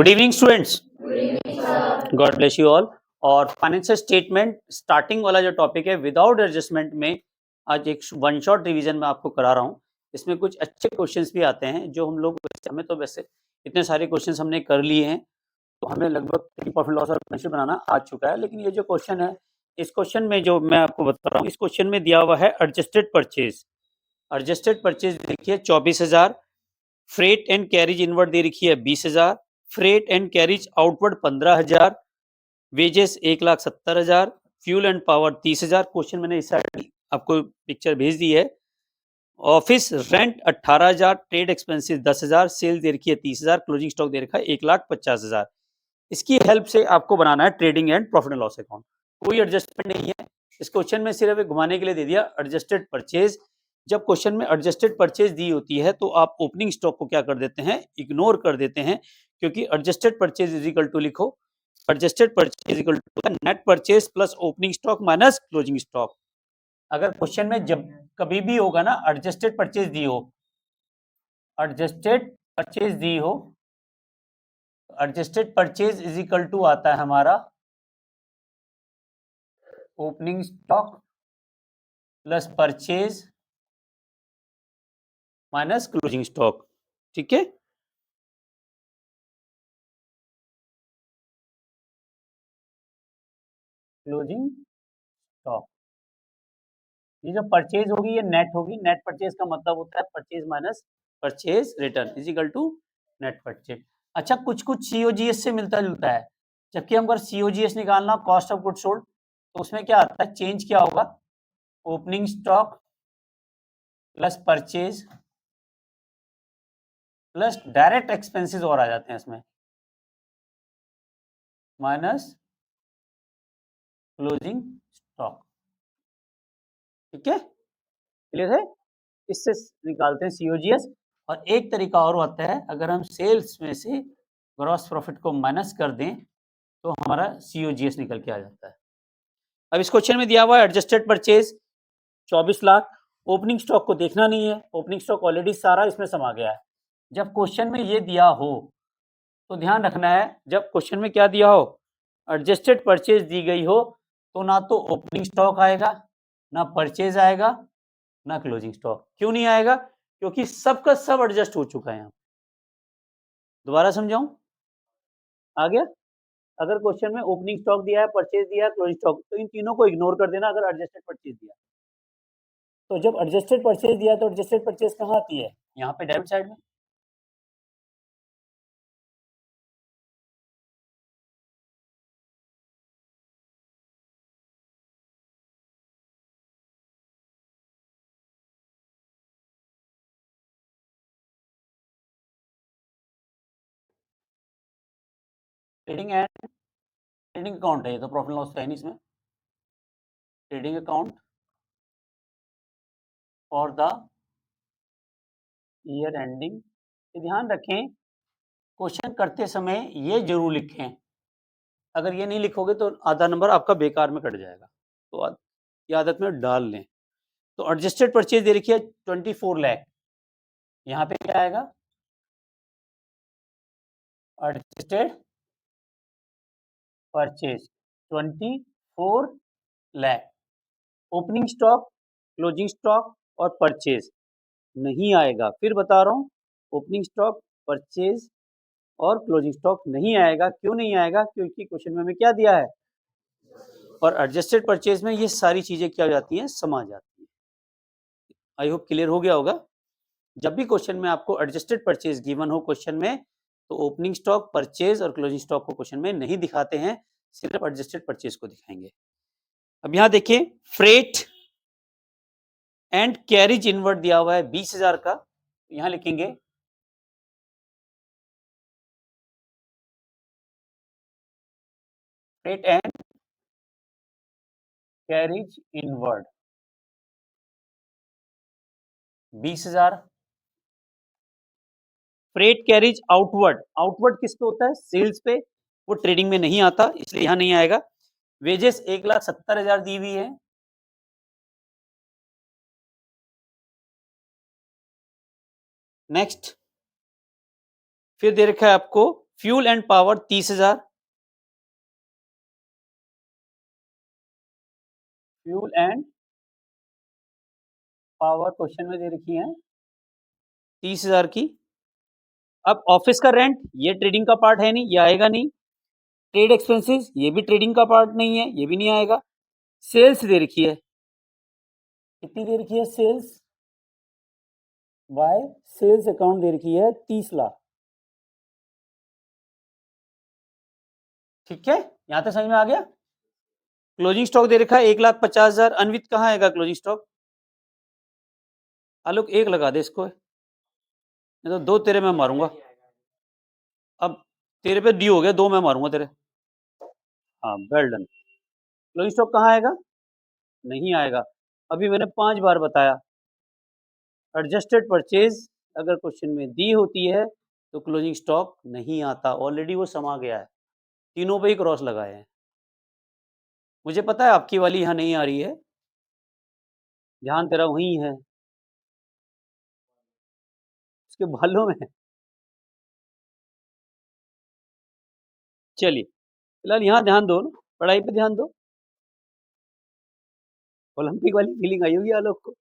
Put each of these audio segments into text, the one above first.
Good evening students, God bless you all. और financial statement starting वाला जो topic है विदाउट एडजस्टमेंट में आज एक वन शॉट रिवीजन में आपको करा रहा हूँ। इसमें कुछ अच्छे क्वेश्चंस भी आते हैं जो हम लोग हमें तो वैसे इतने सारे क्वेश्चंस हमने कर लिए हैं तो हमें लगभग प्रॉफिट लॉस और बैलेंस शीट बनाना आ चुका है। लेकिन ये जो क्वेश्चन है, इस क्वेश्चन में जो मैं आपको बता रहा हूँ, इस क्वेश्चन में दिया हुआ है एडजस्टेड परचेज। एडजस्टेड परचेज देखिए 24,000, फ्रेट एंड कैरिज इनवर्ड दे रखी है 20,000, freight and carriage outward 15,000, wages 1,70,000, fuel and power 30,000। Question मैंने इस साइड आपको पिक्चर भेज दी है। Office rent 18,000, trade expenses 10,000, sale दे रखी है 30,000, क्लोजिंग स्टॉक दे रखा है 1,50,000। इसकी हेल्प से आपको बनाना है trading and profit and loss account. कोई एडजस्टमेंट नहीं है इस क्वेश्चन में, सिर्फ घुमाने के लिए दे दिया एडजस्टेड परचेज। जब क्वेश्चन में एडजस्टेड परचेज दी होती है तो आप ओपनिंग स्टॉक को क्या कर देते हैं, इग्नोर कर देते हैं, क्योंकि adjusted purchase is equal to लिखो, adjusted purchase equal to net purchase plus opening stock minus closing stock. अगर क्वेश्चन में जब कभी भी होगा ना एडजस्टेड परचेज दी हो, एडजस्टेड परचेज दी हो, adjusted purchase is equal to आता है हमारा opening stock plus purchase minus closing stock. ठीक है, क्लोजिंग स्टॉक। ये जो परचेज होगी ये नेट होगी, नेट परचेज का मतलब होता है purchase minus purchase return is equal to net purchase. अच्छा, कुछ कुछ सीओजीएस से मिलता जुलता है, जबकि हम अगर सीओजीएस निकालना कॉस्ट ऑफ गुड सोल्ड तो उसमें क्या आता है, चेंज क्या होगा, opening stock plus purchase plus direct expenses और आ जाते हैं इसमें, माइनस क्लोजिंग स्टॉक। ठीक है, क्लियर है। इससे निकालते हैं सीओजीएस। और एक तरीका और होता है, अगर हम सेल्स में से ग्रॉस प्रॉफिट को माइनस कर दें तो हमारा सीओजीएस निकल के आ जाता है। अब इस क्वेश्चन में दिया हुआ है adjusted purchase 24 lakh, opening stock को देखना नहीं है, ओपनिंग स्टॉक ऑलरेडी सारा इसमें समा गया है। जब क्वेश्चन में ये दिया हो तो ध्यान रखना है, जब क्वेश्चन में क्या दिया हो, एडजस्टेड परचेज दी गई हो, तो ना तो ओपनिंग स्टॉक आएगा, ना परचेज आएगा, ना क्लोजिंग स्टॉक। क्यों नहीं आएगा, क्योंकि सबका सब एडजस्ट हो चुका है। यहाँ दोबारा समझाऊं, आ गया। अगर क्वेश्चन में ओपनिंग स्टॉक दिया है, परचेज दिया है, क्लोजिंग स्टॉक, तो इन तीनों को इग्नोर कर देना। अगर एडजस्टेड परचेज दिया तो जब एडजस्टेड परचेज दिया तो एडजस्टेड परचेज कहाँ आती है, यहाँ पे डेबिट साइड में। ट्रेडिंग एंड ट्रेडिंग अकाउंट है ये, तो प्रॉफिट लॉस है नहीं इसमें। Trading account for the year ending. ध्यान रखें, क्वेश्चन करते समय ये जरूर लिखें, अगर ये नहीं लिखोगे तो आधा नंबर आपका बेकार में कट जाएगा, तो ये आदत में डाल लें। तो एडजस्टेड परचेज दे रखी है 24 लाख, यहाँ पे क्या आएगा, adjusted purchase 24 lakh. Opening stock, closing stock और परचेज नहीं आएगा। फिर बता रहा हूँ, ओपनिंग स्टॉक, परचेज और क्लोजिंग स्टॉक नहीं आएगा। क्यों नहीं आएगा, क्योंकि क्वेश्चन में हमें क्या दिया है, और एडजस्टेड परचेज में ये सारी चीजें क्या हो जाती हैं, समा जाती है। आई होप क्लियर हो गया होगा। जब भी क्वेश्चन में आपको एडजस्टेड परचेज गिवन हो क्वेश्चन में, तो ओपनिंग स्टॉक, परचेज और क्लोजिंग स्टॉक को क्वेश्चन में नहीं दिखाते हैं, सिर्फ एडजस्टेड परचेज को दिखाएंगे। अब यहां देखिए, फ्रेट एंड कैरिज इनवर्ड दिया हुआ है 20,000 का, यहां लिखेंगे freight and carriage inward 20,000। Freight carriage outward, outward किस पे होता है, सेल्स पे, वो ट्रेडिंग में नहीं आता, इसलिए यहां नहीं आएगा। वेजेस 1,70,000 दी हुई है। नेक्स्ट, फिर दे रखा है आपको fuel and power 30,000, fuel and power question में दे रखी है 30,000 की। अब ऑफिस का रेंट, ये ट्रेडिंग का पार्ट है नहीं, ये आएगा नहीं। ट्रेड एक्सपेंसेस, ये भी ट्रेडिंग का पार्ट नहीं है, ये भी नहीं आएगा। सेल्स दे रखी है, कितनी दे रखी है सेल्स, बाय सेल्स अकाउंट दे रखी है 30 लाख। ठीक है, यहां तक समझ में आ गया। क्लोजिंग स्टॉक दे रखा है 1,50,000। अनवित कहाँ आएगा क्लोजिंग स्टॉक? आलोक एक लगा दे इसको, नहीं तो दो तेरे में मारूंगा। अब तेरे पे डी हो गया, दो मैं मारूंगा तेरे। हाँ वेल डन। क्लोजिंग स्टॉक कहाँ आएगा? नहीं आएगा। अभी मैंने 5 बार बताया, एडजस्टेड परचेज अगर क्वेश्चन में दी होती है तो क्लोजिंग स्टॉक नहीं आता, ऑलरेडी वो समा गया है। तीनों पे ही क्रॉस लगाए हैं। मुझे पता है आपकी वाली यहाँ नहीं आ रही है, ध्यान तेरा वहीं है, उसके बालों में। चलिए फिलहाल यहाँ ध्यान दो ना, पढ़ाई पे ध्यान दो। ओलंपिक वाली फीलिंग आई होगी आलोक को।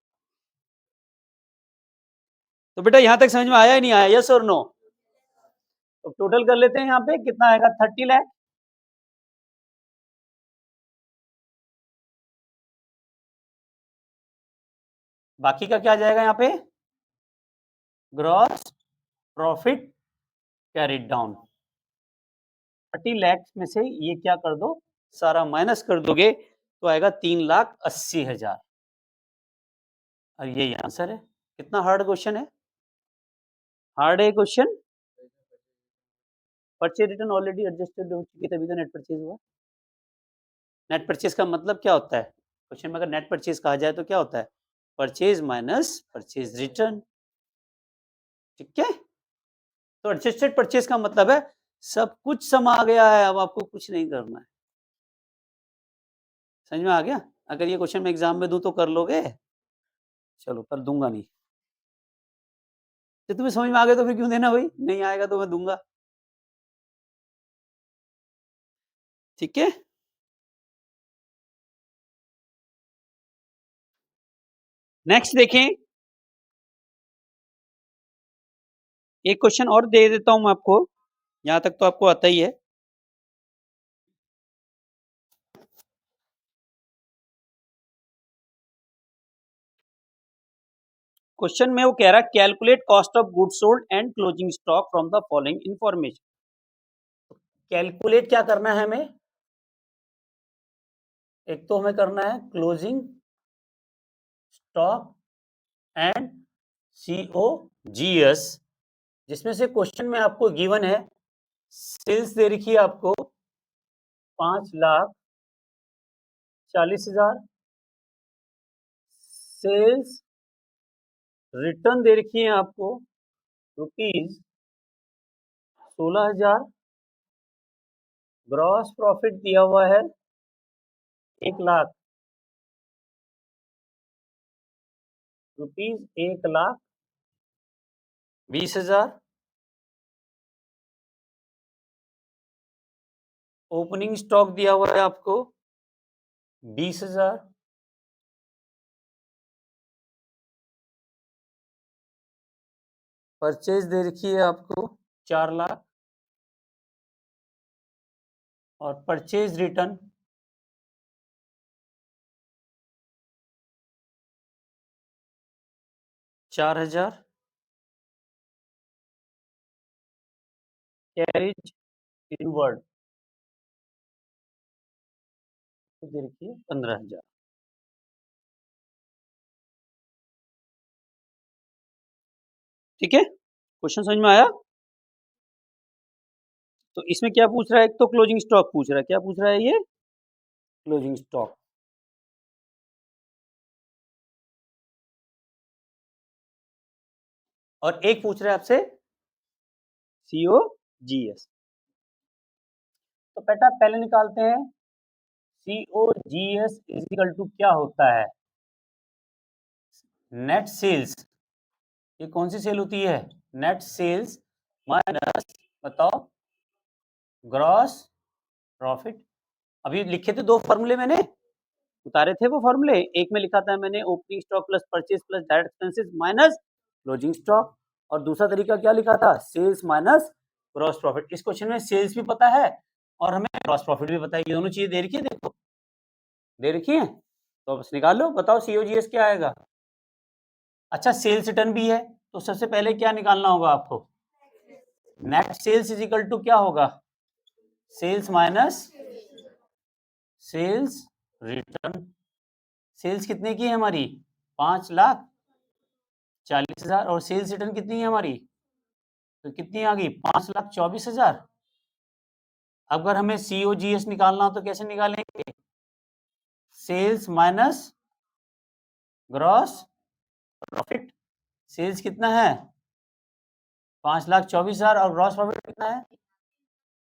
तो बेटा यहाँ तक समझ में आया ही नहीं आया, यस और नो? तो टोटल कर लेते हैं, यहाँ पे कितना आएगा, 30 लाख। बाकी का क्या जाएगा यहाँ पे, gross profit carried down. 30 lakh में से ये क्या कर दो, सारा माइनस कर दोगे तो आएगा 3,80,000। और यही आंसर है। कितना हार्ड क्वेश्चन है, हार्ड है question. Purchase return already adjusted हो चुकी, तभी तो नेट परचेज हुआ। नेट परचेज का मतलब क्या होता है, क्वेश्चन में अगर नेट परचेज कहा जाए तो क्या होता है, परचेज माइनस परचेज रिटर्न। ठीक है, तो एडजस्टेड परचेज का मतलब है सब कुछ समा गया है, अब आपको कुछ नहीं करना है। समझ में आ गया? अगर ये क्वेश्चन मैं एग्जाम में दूं तो कर लोगे? चलो पर दूंगा नहीं। तो तुम्हें समझ में आ गया तो फिर क्यों देना भाई, नहीं आएगा तो मैं दूंगा। ठीक है, नेक्स्ट देखें। एक क्वेश्चन और दे देता हूं मैं आपको, यहां तक तो आपको आता ही है। क्वेश्चन में वो कह रहा है calculate cost of goods sold and closing stock from the following information. Calculate क्या करना है हमें, एक तो हमें करना है क्लोजिंग स्टॉक एंड COGS, जिसमें से क्वेश्चन में आपको गिवन है सेल्स दे रखी है आपको 5,40,000, सेल्स रिटर्न दे रखी है आपको ₹16,000, ग्रॉस प्रॉफिट दिया हुआ है 1,00,000, ₹1,20,000, ओपनिंग स्टॉक दिया हुआ है आपको 20,000, परचेज दे रखी है आपको 4,00,000 और परचेज रिटर्न 4,000, कैरिज इनवर्ड दे रखी है 15,000। ठीक है, क्वेश्चन समझ में आया? तो इसमें क्या पूछ रहा है, एक तो क्लोजिंग स्टॉक पूछ रहा है, क्या पूछ रहा है ये, क्लोजिंग स्टॉक। और एक पूछ रहा है आपसे COGS। तो बेटा पहले निकालते हैं COGS इजिकल टू क्या होता है, नेट सेल्स। ये कौन सी सेल होती है, नेट सेल्स माइनस, बताओ ग्रॉस प्रॉफिट। अभी लिखे थे 2 फॉर्मूले मैंने उतारे थे, वो फॉर्मूले। एक में लिखा था मैंने opening stock plus purchase plus direct expenses minus closing stock, और दूसरा तरीका क्या लिखा था, सेल्स माइनस ग्रॉस प्रॉफिट। इस क्वेश्चन में सेल्स भी पता है और हमें ग्रॉस प्रॉफिट भी पता है, ये दोनों चीजें दे रखी है, देखो दे रखी है, तो बस निकाल लो, बताओ सीओजीएस क्या आएगा। अच्छा सेल्स रिटर्न भी है, तो सबसे पहले क्या निकालना होगा आपको, net sales is equal to क्या होगा, sales minus sales return. Sales कितने की है हमारी, 5,40,000, और सेल्स रिटर्न कितनी है हमारी, तो कितनी आ गई, 5,24,000। अगर हमें सीओजीएस निकालना हो तो कैसे निकालेंगे, sales minus gross profit. Sales कितना है 5,24,000 और ग्रॉस प्रॉफिट कितना है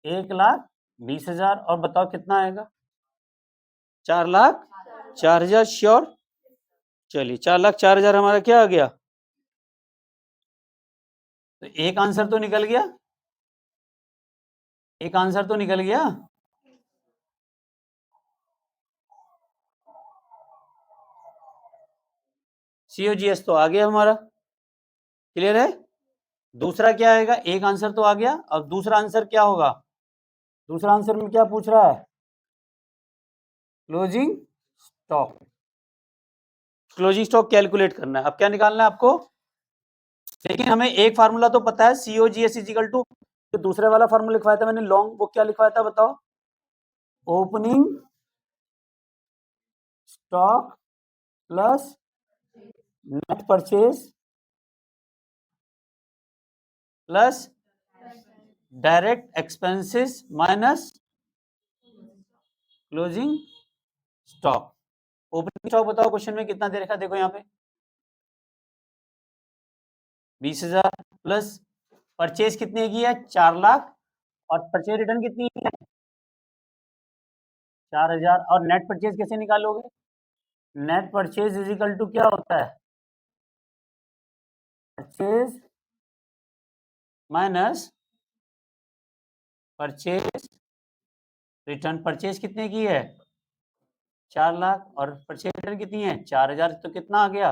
1,20,000, और बताओ कितना आएगा 4,04,000। श्योर, चलिए 4,04,000 हमारा क्या आ गया, तो एक आंसर तो निकल गया, एक आंसर तो निकल गया। सीओजीएस तो आ गया हमारा, क्लियर है। दूसरा क्या आएगा, एक आंसर तो आ गया, अब दूसरा आंसर क्या होगा, दूसरा आंसर में क्या पूछ रहा है, closing stock. Closing stock calculate करना है, अब क्या निकालना है आपको, लेकिन हमें एक फार्मूला तो पता है, सीओजीएस इज इक्वल टू, जो दूसरे वाला फार्मूला लिखवाया था मैंने लॉन्ग, वो क्या लिखवाया था बताओ, opening stock plus net purchase plus direct expenses minus closing stock. Opening stock बताओ क्वेश्चन में कितना दे रखा है, देखो यहाँ पे 20,000 प्लस परचेज कितने की है 4 लाख, और परचेज रिटर्न कितनी है 4,000, और नेट परचेज कैसे निकालोगे, net purchase is equal to क्या होता है, purchase minus purchase return. Purchase कितने की है 4 लाख, और परचेज रिटर्न कितनी है 4,000, तो कितना आ गया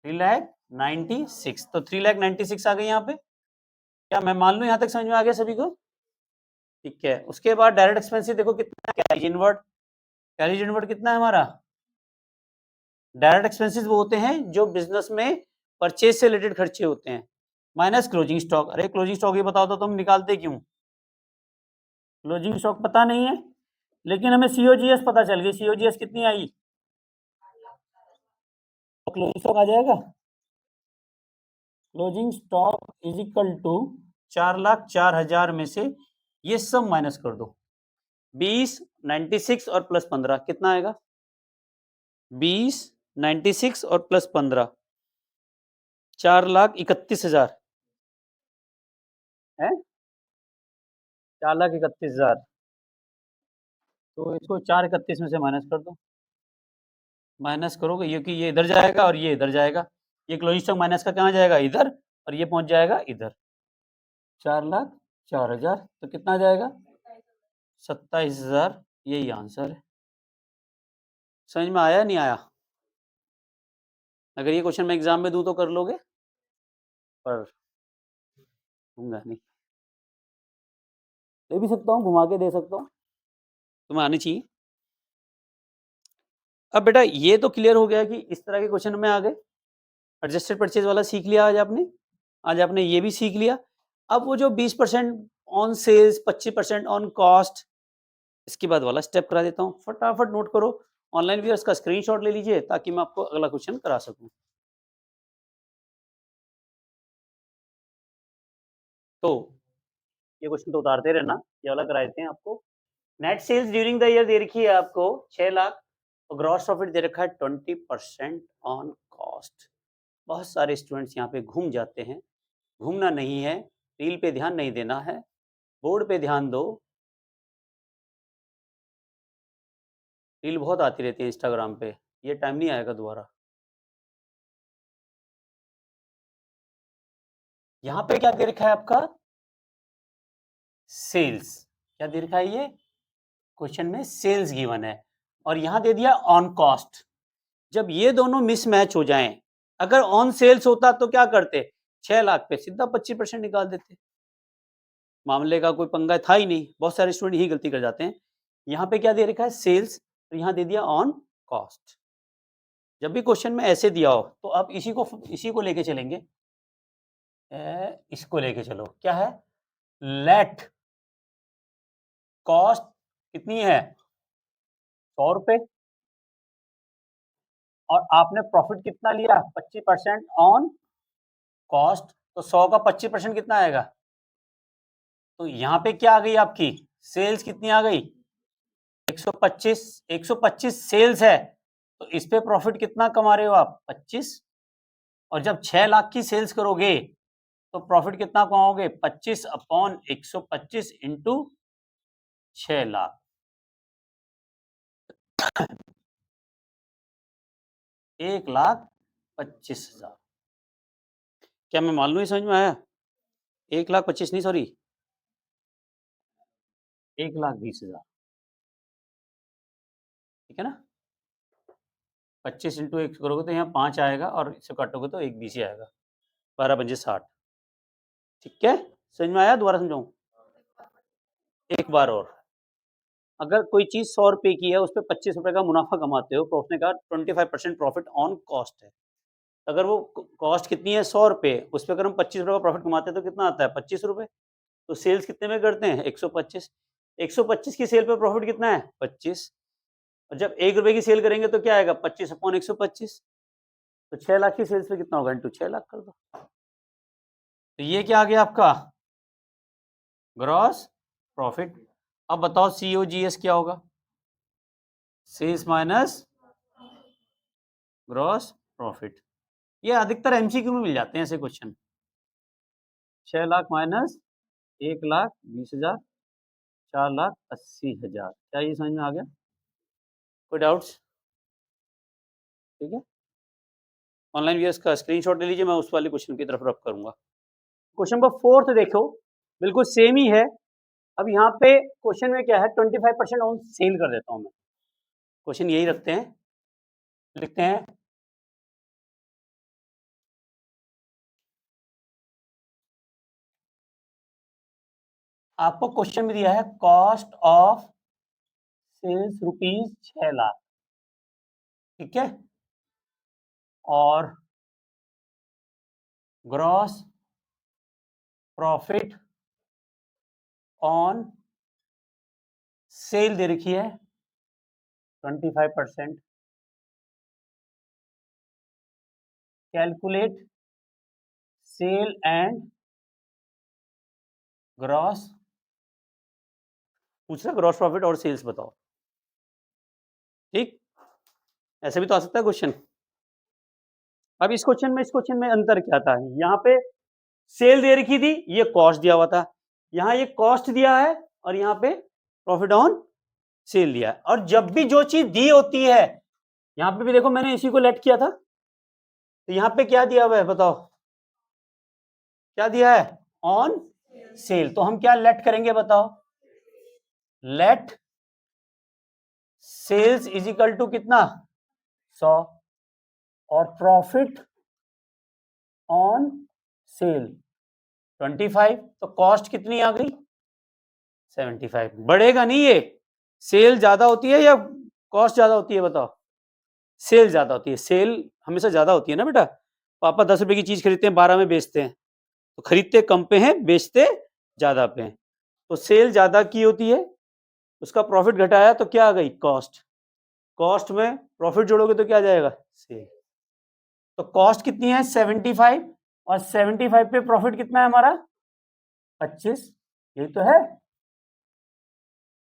3,96,000, तो 3,96,000 आ गई यहाँ पे। क्या मैं मान लूं यहाँ तक समझ में आ गया सभी को, ठीक है। उसके बाद डायरेक्ट एक्सपेंसिव देखो कितना, कैरिज इनवर्ड, कैरिज इनवर्ड कितना है हमारा, डायरेक्ट एक्सपेंसेस वो होते हैं जो बिजनेस में परचेज से रिलेटेड खर्चे होते हैं, माइनस क्लोजिंग स्टॉक। अरे क्लोजिंग स्टॉक ये बताओ तो तुम निकालते क्यों, क्लोजिंग स्टॉक पता नहीं है, लेकिन हमें सीओजीएस पता चल गई, सीओजीएस कितनी आई, तो क्लोजिंग स्टॉक आ जाएगा, closing stock is equal to 4,04,000 में से ये सब माइनस कर दो, 20, 96 और प्लस 15 कितना आएगा, 20, 96 और प्लस 15 4,31,000 है, 4,31,000, तो इसको 4,31 में से माइनस कर दो, माइनस करोगे क्योंकि ये इधर जाएगा और ये इधर जाएगा, ये क्लोजिंग स्टॉक माइनस का कहाँ जाएगा इधर, और ये पहुंच जाएगा इधर, 4,04,000, तो कितना आ जाएगा 27,000, यही आंसर है। समझ में आया नहीं आया, अगर ये क्वेश्चन मैं एग्जाम में दूं तो कर लोगे, पर दूंगा नहीं, दे भी सकता हूँ, घुमा के दे सकता हूँ, तुम्हें आनी चाहिए। अब बेटा ये तो क्लियर हो गया कि इस तरह के क्वेश्चन में आ गए, एडजस्टेड परचेज वाला सीख लिया आज आपने ये भी सीख लिया। अब वो जो 20% ऑन सेल्स, 25% ऑन कॉस्ट, इसके बाद वाला स्टेप करा देता हूँ, फटाफट नोट करो, ऑनलाइन व्यूअर्स का स्क्रीनशॉट ले लीजिए ताकि मैं आपको अगला क्वेश्चन करा सकूं। तो ये क्वेश्चन तो उतारते रहना, ये वाला करा देते हैं आपको। Net sales during the year दे रखी है आपको 6 लाख, और ग्रॉस प्रॉफिट दे रखा है 20% ऑन कॉस्ट। बहुत सारे स्टूडेंट्स यहाँ पे घूम जाते हैं, घूमना नहीं है, रील पे ध्यान नहीं देना है, बोर्ड पे ध्यान दो। रील बहुत आती रहती है इंस्टाग्राम पे, ये टाइम नहीं आएगा दोबारा। यहाँ पे क्या दे रखा है आपका, सेल्स, क्या दे रखा है ये क्वेश्चन में? सेल्स गिवन है और यहां दे दिया ऑन कॉस्ट। जब ये दोनों मिसमैच हो जाएं, अगर ऑन सेल्स होता तो क्या करते? 6 लाख पे सीधा 25% निकाल देते। मामले का कोई पंगा था ही नहीं, बहुत सारे स्टूडेंट यही गलती कर जाते हैं। यहाँ पे क्या दे रखा है? सेल्स, तो यहाँ दे दिया ऑन कॉस्ट। जब भी क्वेश्चन में ऐसे दिया हो तो आप इसी को लेके चलेंगे। इसको लेके चलो, क्या है? लेट कॉस्ट कितनी है? 100 रुपए, और आपने प्रॉफिट कितना लिया? 25% ऑन कॉस्ट, तो 100 का 25% कितना आएगा? तो यहाँ पे क्या आ गई आपकी? सेल्स कितनी आ गई? 125। 125 सेल्स है, तो इस पे प्रॉफिट कितना कमा रहे हो आप? 25। और जब 6 लाख की सेल्स करोगे तो प्रॉफिट कितना कमाओगे? 25 अपॉन 125 इंटू 6 लाख, 1,25,000। क्या मैं मान लूं? ये समझ में आया? 1,25,000 नहीं, सॉरी, 1,20,000। ठीक है ना? 25 इंटू 1 करोगे तो यहाँ 5 आएगा और इससे काटोगे तो 1,20 ही आएगा। 12 पंजे 60। ठीक है, समझ में आया? दोबारा समझाऊं एक बार और। अगर कोई चीज 100 रुपए की है, उस पर 25 रुपए का मुनाफा कमाते हो, तो उसने कहा 25% प्रॉफिट ऑन कॉस्ट है। अगर वो कॉस्ट कितनी है? 100 रुपए, उस पर अगर हम 25 रुपए का प्रॉफिट कमाते हैं तो कितना आता है? 25 रुपए। तो सेल्स कितने में करते हैं? 125। 125 की सेल पे प्रॉफिट कितना है? 25। और जब 1 रुपए की सेल करेंगे तो क्या आएगा? 25 अपॉन 125। तो 6 लाख की सेल्स पे कितना होगा? इंटू 6 लाख कर दो। तो ये क्या आ गया आपका? Gross profit. अब बताओ COGS क्या होगा? Sales minus gross profit. ये अधिकतर MCQ में मिल जाते हैं ऐसे क्वेश्चन। 6 लाख माइनस 1,20,000, 4,80,000। क्या ये समझ में आ गया? कोई डाउट्स? ठीक है, ऑनलाइन व्यूअर्स का स्क्रीनशॉट ले लीजिए, मैं उस वाले क्वेश्चन की तरफ रब करूंगा। क्वेश्चन नंबर 4 देखो, बिल्कुल सेम ही है। अब यहाँ पे क्वेश्चन में क्या है? 25% ऑन सेल कर देता हूं मैं। क्वेश्चन यही रखते हैं, लिखते हैं आपको क्वेश्चन में दिया है कॉस्ट ऑफ सेल्स ₹6 लाख। ठीक है, और ग्रॉस प्रॉफिट ऑन सेल दे रखी है 25%। कैलकुलेट सेल एंड ग्रॉस, पूछ रहा ग्रॉस प्रॉफिट और सेल्स बताओ। ठीक, ऐसे भी तो आ सकता है क्वेश्चन। अब इस क्वेश्चन में अंतर क्या था? यहाँ पे सेल दे रखी थी, ये कॉस्ट दिया हुआ था। यहाँ ये कॉस्ट दिया है और यहाँ पे प्रॉफिट ऑन सेल दिया है। और जब भी जो चीज दी होती है, यहाँ पे भी देखो मैंने इसी को लेट किया था, तो यहाँ पे क्या दिया हुआ है बताओ? क्या दिया है? On sale. तो हम क्या लेट करेंगे बताओ? Let sales is equal to कितना? 100, और प्रॉफिट ऑन सेल 25। तो कॉस्ट कितनी आ गई? 75। बढ़ेगा नहीं ये? सेल ज्यादा होती है या कॉस्ट ज्यादा होती है बताओ? सेल ज्यादा होती है। सेल हमेशा ज्यादा होती है ना बेटा। पापा 10 रुपए की चीज खरीदते हैं, 12 में बेचते हैं, तो खरीदते कम पे हैं, बेचते ज्यादा पे हैं। तो सेल ज्यादा की होती है, उसका प्रॉफिट घटाया तो क्या आ गई? कॉस्ट। कॉस्ट में प्रॉफिट जोड़ोगे तो क्या आ जाएगा? सेल। तो कॉस्ट कितनी है? 75, और 75 पे प्रॉफिट कितना है हमारा? 25। यही तो है।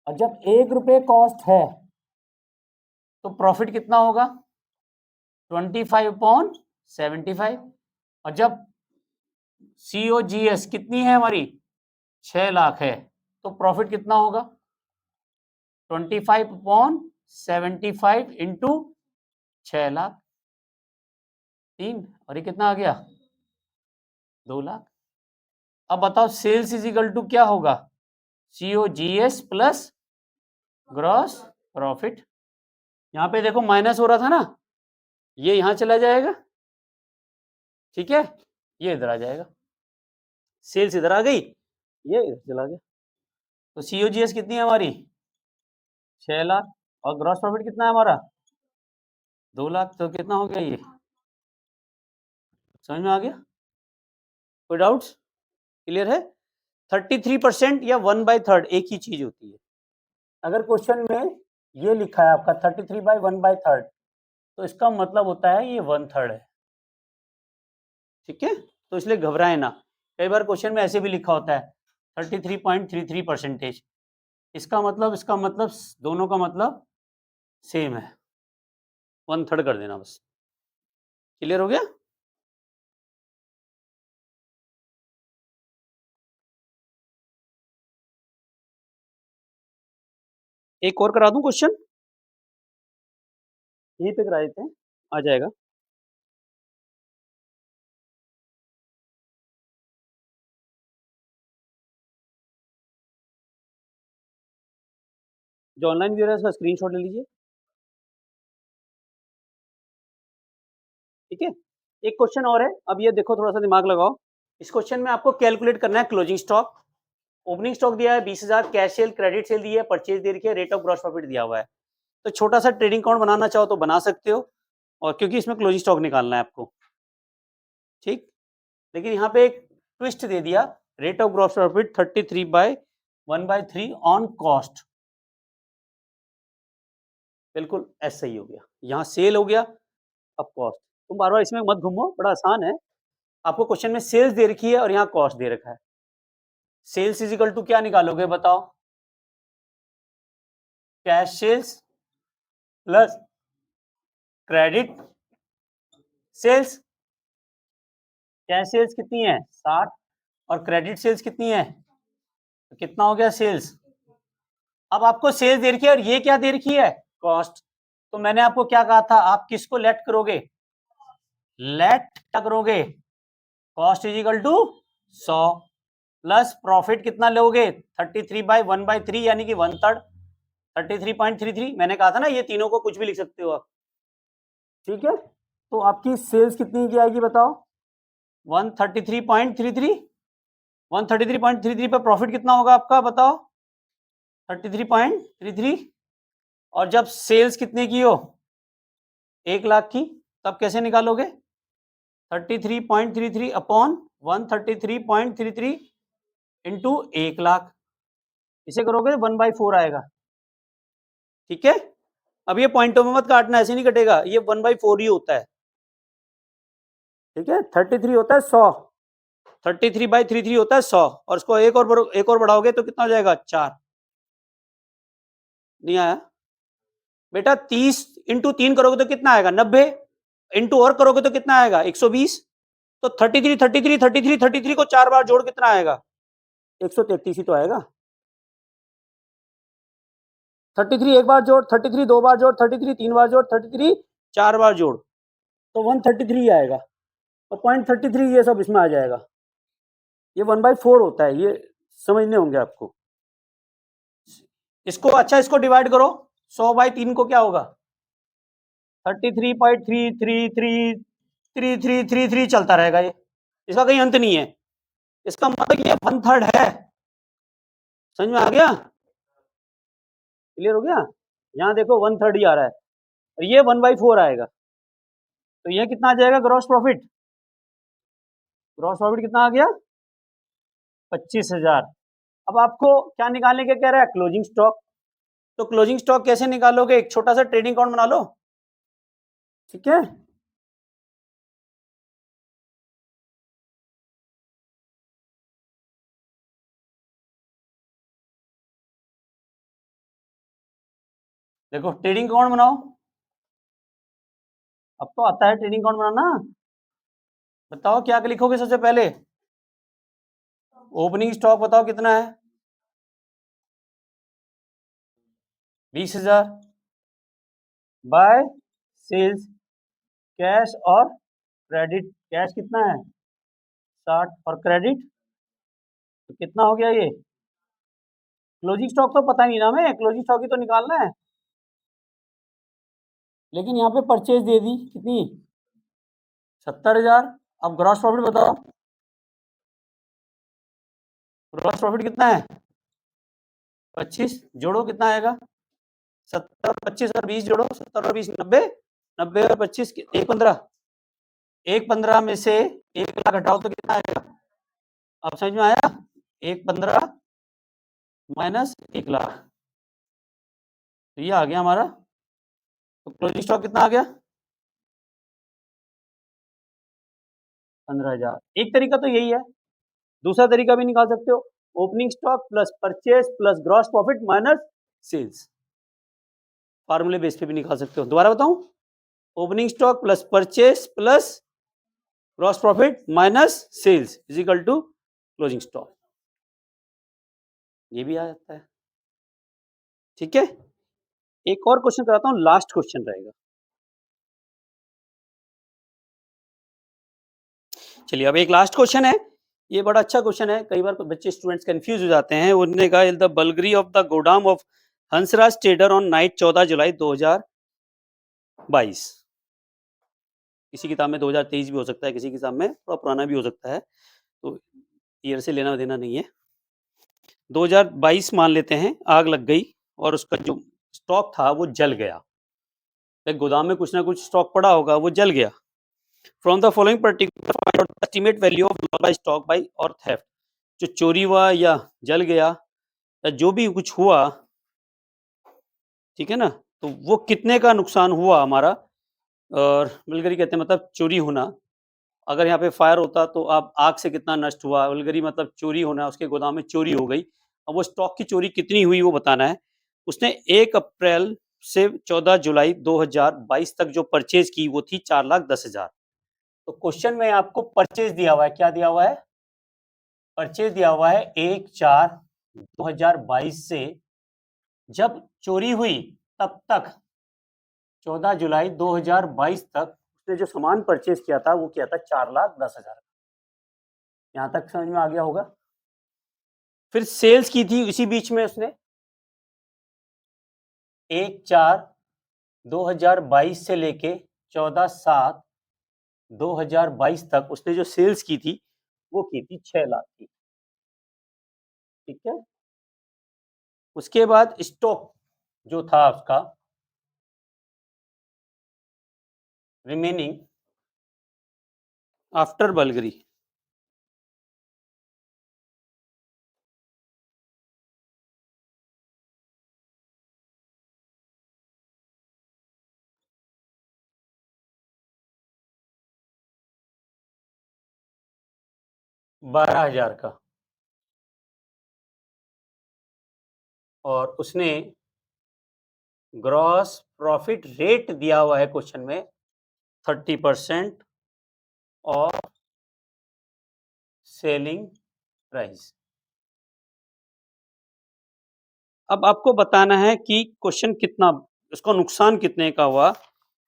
और जब 1 रुपए कॉस्ट है तो प्रॉफिट कितना होगा? 25 अपॉन 75। और जब COGS कितनी है हमारी? 6 लाख है, तो प्रॉफिट कितना होगा? 25 अपॉन 75 इंटू 6 लाख, 3, और ये कितना आ गया? 2 लाख। अब बताओ सेल्स इज इक्वल टू क्या होगा? COGS plus gross profit. यहाँ पे देखो माइनस हो रहा था ना, ये यहाँ चला जाएगा, ठीक है, ये इधर आ जाएगा, सेल्स इधर आ गई, ये इधर चला गया। तो COGS कितनी है हमारी 6 लाख, और ग्रॉस प्रॉफिट कितना है हमारा 2 लाख। तो कितना हो गया ये, समझ में आ गया, कोई डाउट्स, क्लियर है। 33% या 1/3 एक ही चीज होती है। अगर क्वेश्चन में ये लिखा है आपका 33/1/3, तो इसका मतलब होता है ये 1/3 है, ठीक है। तो इसलिए घबराए ना, कई बार क्वेश्चन में ऐसे भी लिखा होता है 33.33%, इसका मतलब दोनों का मतलब सेम है, 1/3 कर देना बस, क्लियर हो गया। एक और करा दूं क्वेश्चन, यहीं पे करा देते हैं, आ जाएगा। जो ऑनलाइन व्यू है उसका स्क्रीनशॉट ले लीजिए, ठीक है। एक क्वेश्चन और है, अब ये देखो थोड़ा सा दिमाग लगाओ। इस क्वेश्चन में आपको कैलकुलेट करना है क्लोजिंग स्टॉक, ओपनिंग स्टॉक दिया है 20,000, कैश सेल क्रेडिट सेल दी है, परचेज दे रखी है, रेट ऑफ ग्रॉस प्रॉफिट दिया हुआ है। तो छोटा सा ट्रेडिंग अकाउंट बनाना चाहो तो बना सकते हो, और क्योंकि इसमें क्लोजिंग स्टॉक निकालना है आपको, ठीक। लेकिन यहाँ पे एक ट्विस्ट दे दिया, rate of gross profit 33/1/3 on cost, बिल्कुल ऐसा सही हो गया, यहाँ सेल हो गया, अब कॉस्ट। तुम बार बार इसमें मत घूमो, बड़ा आसान है। आपको क्वेश्चन में सेल्स दे रखी है और यहाँ कॉस्ट दे रखा है, सेल्स इज इक्वल टू क्या निकालोगे बताओ, cash sales plus credit sales. Cash sales कितनी है 60, और क्रेडिट सेल्स कितनी है, तो कितना हो गया सेल्स। अब आपको सेल्स दे रखी है और ये क्या दे रखी है कॉस्ट, तो मैंने आपको क्या कहा था, आप किसको लेट करोगे, लेट क्या करोगे, cost is equal to 100 plus profit कितना लोगे 33/1/3 यानी कि 1/3, 33.33। मैंने कहा था ना ये तीनों को कुछ भी लिख सकते हो आप, ठीक है। तो आपकी सेल्स कितनी की आएगी बताओ 133.33, 133.33 पर प्रॉफिट कितना होगा आपका बताओ 33.33, और जब सेल्स कितने की हो 1 लाख की, तब कैसे निकालोगे 33.33 अपॉन 133.33 इंटू 1 लाख, इसे करोगे 1/4 आएगा, ठीक है। अब ये पॉइंटों में मत काटना, ऐसे नहीं कटेगा, ये 1/4 ही होता है, ठीक है। 33 होता है 100, 33/33 होता है 100, और इसको एक और बढ़ाओगे तो कितना हो जाएगा 4, नहीं आया बेटा। 30 इंटू 3 करोगे तो कितना आएगा 90, इंटू और करोगे तो कितना आएगा 120, तो 33 33 33 33 को 4 बार जोड़ कितना आएगा 133 ही तो आएगा। 33 एक बार जोड़, 33 दो बार जोड़, 33 तीन बार जोड़, 33 4 बार जोड़, तो 133 आएगा, और 0.33 ये सब इसमें आ जाएगा, ये 1/4 होता है, ये समझने होंगे आपको। इसको अच्छा, इसको डिवाइड करो, 100/3 को क्या होगा 33.333333 चलता रहेगा, ये इसका कहीं अंत नहीं है, इसका मतलब ये 1/3 है, समझ में आ गया, क्लियर हो गया। यहाँ देखो 1/3 ही आ रहा है, और ये 1/4 आएगा, तो ये कितना आ जाएगा ग्रॉस प्रॉफिट, ग्रॉस प्रॉफिट कितना आ गया 25,000। अब आपको क्या निकालने के कह रहा है क्लोजिंग स्टॉक, तो क्लोजिंग स्टॉक कैसे निकालोगे, एक छोटा सा ट्रेडिंग अकाउंट बना लो, ठीक है। देखो ट्रेडिंग अकाउंट बनाओ, अब तो आता है ट्रेडिंग अकाउंट बनाना, बताओ क्या लिखोगे सबसे पहले, ओपनिंग स्टॉक बताओ कितना है 20,000, बाय सेल्स कैश और क्रेडिट, कैश कितना है 60, और क्रेडिट तो कितना हो गया ये क्लोजिंग स्टॉक तो पता नहीं ना, हमें क्लोजिंग स्टॉक ही तो निकालना है, लेकिन यहाँ पे परचेज दे दी कितनी 70,000। अब ग्रॉस प्रॉफिट बताओ, ग्रॉस प्रॉफिट कितना है 25, जोड़ो कितना आएगा 70, 25 और 20 जोड़ो, 70 और 20 90, 90 और 25 एक 15, एक 15 में से 1 लाख हटाओ तो कितना आएगा, अब समझ में आया, 115 माइनस 1 लाख, तो ये आ गया हमारा। तो क्लोजिंग स्टॉक कितना आ गया 15,000। एक तरीका तो यही है, दूसरा तरीका भी निकाल सकते हो, opening stock plus purchase plus gross profit minus sales, फार्मूले बेस पे भी निकाल सकते हो। दोबारा बताऊं, opening stock plus purchase plus gross profit minus sales is equal to closing stock, ये भी आ जाता है। ठीक है, एक और क्वेश्चन कराता हूं, लास्ट क्वेश्चन रहेगा। चलिए अब एक लास्ट क्वेश्चन है, ये बड़ा अच्छा क्वेश्चन है, कई बार बच्चे स्टूडेंट्स कंफ्यूज हो जाते हैं। उन्होंने कहा the burglary of the godown of Hansraj trader on night 14 July 2022, किसी किताब में 2023 भी हो सकता है, किसी किताब में थोड़ा पुराना भी हो सकता है, तो ईयर से लेना देना नहीं है। 2022 मान लेते हैं, आग लग गई और उसका जो स्टॉक था वो जल गया, गोदाम में कुछ ना कुछ स्टॉक पड़ा होगा, वो जल गया। From the following particular find out the estimate value of loss by stock by और थेफ्ट, जो चोरी हुआ या जल गया या जो भी कुछ हुआ, ठीक है ना, तो वो कितने का नुकसान हुआ हमारा, और वल्गरी कहते हैं मतलब चोरी होना, अगर यहाँ पे फायर होता तो आप आग से कितना नष्ट हुआ, वल्गरी मतलब चोरी होना, उसके गोदाम में चोरी हो गई, अब वो स्टॉक की चोरी कितनी हुई वो बताना है। उसने 1 अप्रैल से 14 जुलाई 2022 तक जो परचेज की वो थी 4,10,000। तो क्वेश्चन में आपको परचेज दिया हुआ है, क्या दिया हुआ है, परचेज दिया हुआ है 1/4/2022 से जब चोरी हुई तब तक 14 जुलाई 2022 तक उसने जो सामान परचेज किया था वो किया था 4,10,000। यहां तक समझ में आ गया होगा। फिर सेल्स की थी इसी बीच में उसने 1/4/2022 से लेके 14/7/2022 तक उसने जो सेल्स की थी वो की थी 6 लाख की। ठीक है, उसके बाद स्टॉक जो था उसका रिमेनिंग आफ्टर बल्गरी, $12,000 का, और उसने ग्रॉस प्रॉफिट रेट दिया हुआ है क्वेश्चन में 30% और सेलिंग प्राइस। अब आपको बताना है कि क्वेश्चन कितना, उसको नुकसान कितने का हुआ,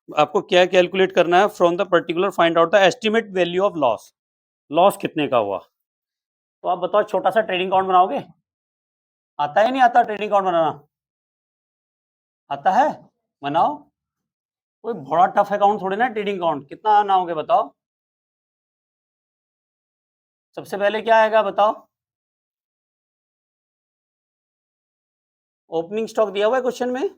आपको क्या कैलकुलेट करना है, from the particular find out the estimate value of loss, loss कितने का हुआ। तो आप बताओ छोटा सा ट्रेडिंग अकाउंट बनाओगे, आता है नहीं आता ट्रेडिंग अकाउंट बनाना, आता है, बनाओ, कोई बड़ा टफ अकाउंट थोड़ी ना ट्रेडिंग अकाउंट, कितना बनाओगे बताओ, सबसे पहले क्या आएगा बताओ, ओपनिंग स्टॉक दिया हुआ है क्वेश्चन में,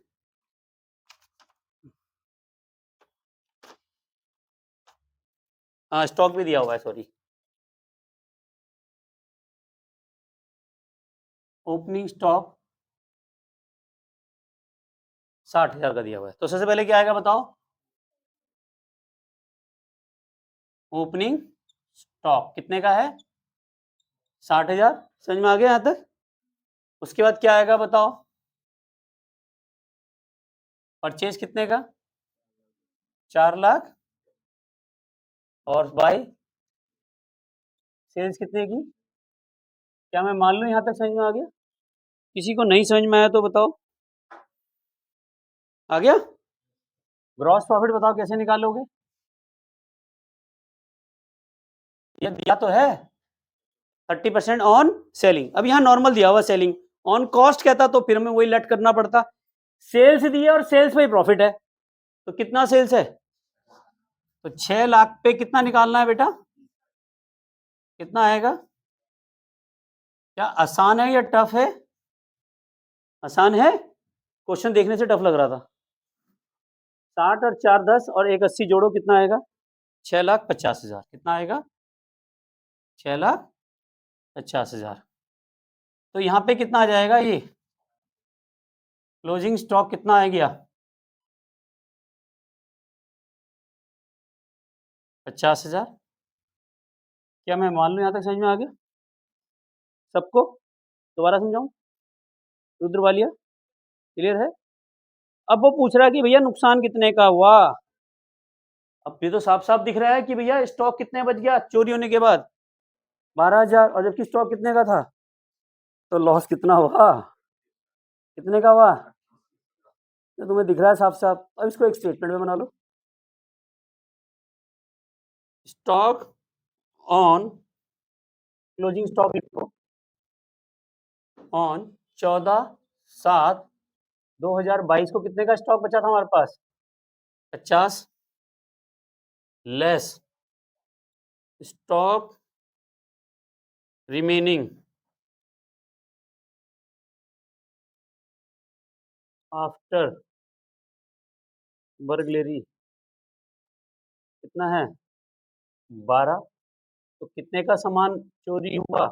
हाँ स्टॉक भी दिया हुआ है, सॉरी, ओपनिंग स्टॉक 60,000 का दिया हुआ है। तो सबसे पहले क्या आएगा बताओ, ओपनिंग स्टॉक कितने का है 60,000, समझ में आ गया यहां तक। उसके बाद क्या आएगा बताओ, परचेज कितने का 4 लाख, और बाय सेल्स कितने की, क्या मैं मान लूं यहां तक समझ में आ गया, किसी को नहीं समझ में आया तो बताओ, आ गया। ग्रॉस प्रॉफिट बताओ कैसे निकालोगे, ये दिया तो है 30% ऑन सेलिंग, अब यहाँ नॉर्मल दिया हुआ सेलिंग, ऑन कॉस्ट कहता तो फिर हमें वही लेट करना पड़ता। सेल्स दिया और सेल्स पे प्रॉफिट है, तो कितना सेल्स है? तो 6 लाख पे कितना निकालना है बेटा? कितना आएगा? क्या आसान है या टफ है? आसान है? क्वेश्चन देखने से टफ लग रहा था। 60 और 4 10 और 1 80 जोड़ो, कितना आएगा? 6,50,000। कितना आएगा? 6,50,000। तो यहाँ पे कितना आ जाएगा ये? क्लोजिंग स्टॉक कितना आ गया? 50,000। क्या मैं मान लूँ यहाँ तक समझ में आ गया सबको? दोबारा समझाऊं? रुद्र वालिया क्लियर है? अब वो पूछ रहा है कि भैया नुकसान कितने का हुआ। अब ये तो साफ साफ दिख रहा है कि भैया स्टॉक कितने बच गया चोरी होने के बाद? 12,000। और जबकि स्टॉक कितने का था, तो लॉस कितना हुआ? कितने का हुआ? तो तुम्हें दिख रहा है साफ साफ। अब इसको एक स्टेटमेंट में बना लो। स्टॉक ऑन क्लोजिंग स्टॉक लिखो ऑन 14/7/2022 को कितने का स्टॉक बचा था हमारे पास? 50 less stock remaining after burglary कितना है? 12। तो कितने का सामान चोरी हुआ?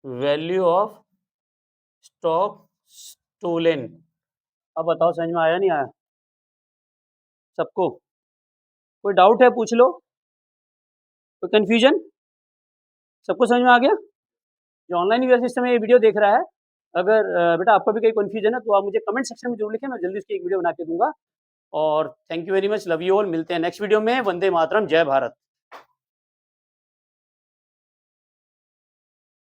Value of stock stolen. अब बताओ समझ में आया नहीं आया सबको? कोई डाउट है पूछ लो, कोई कंफ्यूजन? सबको समझ में आ गया? जो ऑनलाइन यूआर सिस्टम में ये वीडियो देख रहा है, अगर बेटा आपको भी कोई कंफ्यूजन है तो आप मुझे कमेंट सेक्शन में जरूर लिखें, मैं जल्दी उसकी एक वीडियो बना के दूंगा। और thank you very much, love you all. मिलते हैं नेक्स्ट वीडियो में। वंदे मातरम, जय भारत।